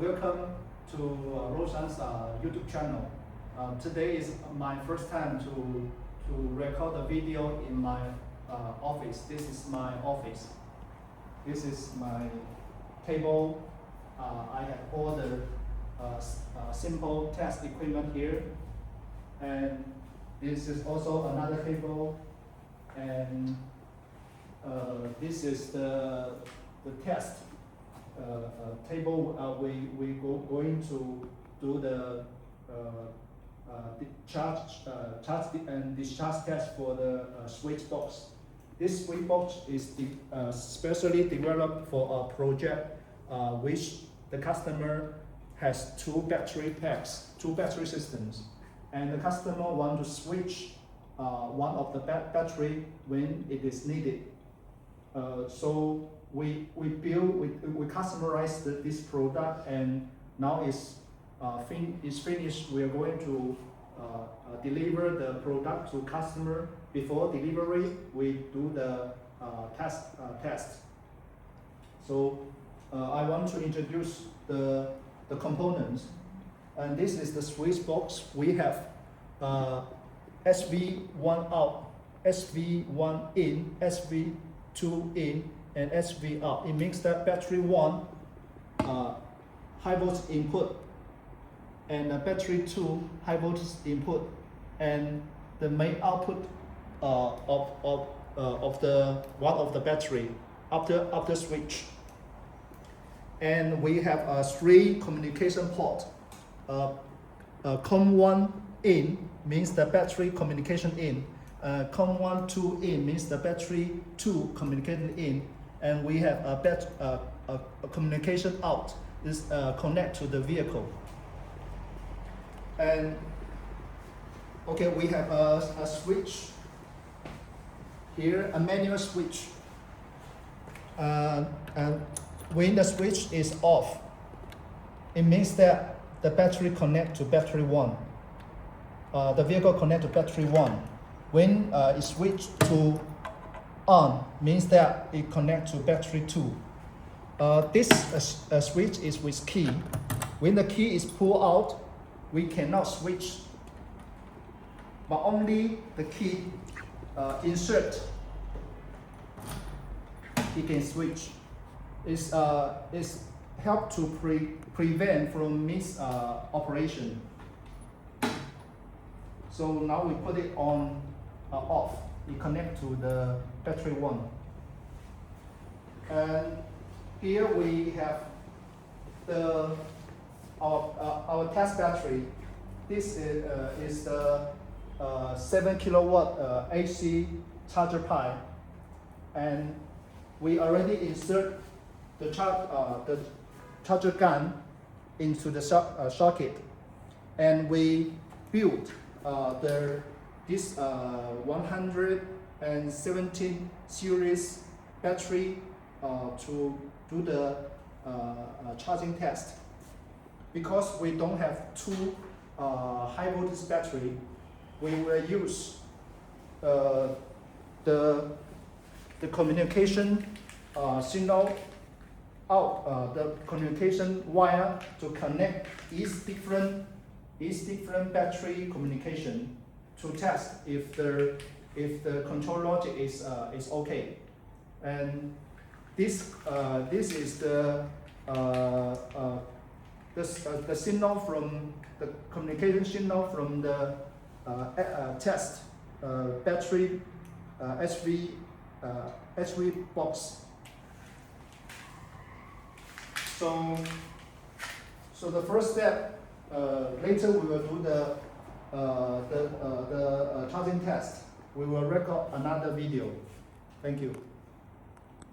Welcome to RAWSUNS YouTube channel. Today is my first time to record a video in my office. This is my office. This is my table. I have all the simple test equipment here, and this is also another table, and this is the test table. We going to do the charge and discharge test for the switch box. This switch box is specially developed for a project which the customer has two battery packs, two battery systems, and the customer want to switch one of the battery when it is needed. So we customize this product, and now it's finished. We are going to deliver the product to customer. Before delivery, we do the test. So I want to introduce the components, and this is the switch box. We have SV1 out, SV1 in, SV2 in, and SV out. It means that battery 1 high voltage input, and battery 2 high voltage input, and the main output of the one of the battery after switch. And we have 3 communication port. COM1 in means the battery communication in. COM1 2 in means the battery 2 communicating in, and we have a communication out. This connect to the vehicle. And okay, we have a switch here, a manual switch. And when the switch is off, it means that the battery connect to battery 1. The vehicle connect to battery 1. When it switch to on, means that it connect to battery 2. This switch is with key. When the key is pulled out, we cannot switch, but only the key insert, he can switch. It's help to prevent from operation. So now we put it on off. It connect to the battery 1. And here we have our test battery. This is the 7 kilowatt AC charger pi, and we already insert the charger gun into the socket, and we built this 117 series battery to do the charging test. Because we don't have 2 high voltage battery, we will use the communication signal out, the communication wire to connect each different battery communication to test if the control logic is okay. And this is the signal from the communication signal from the test battery SV box. So the first step, later we will do the charging test. We will record another video. Thank you.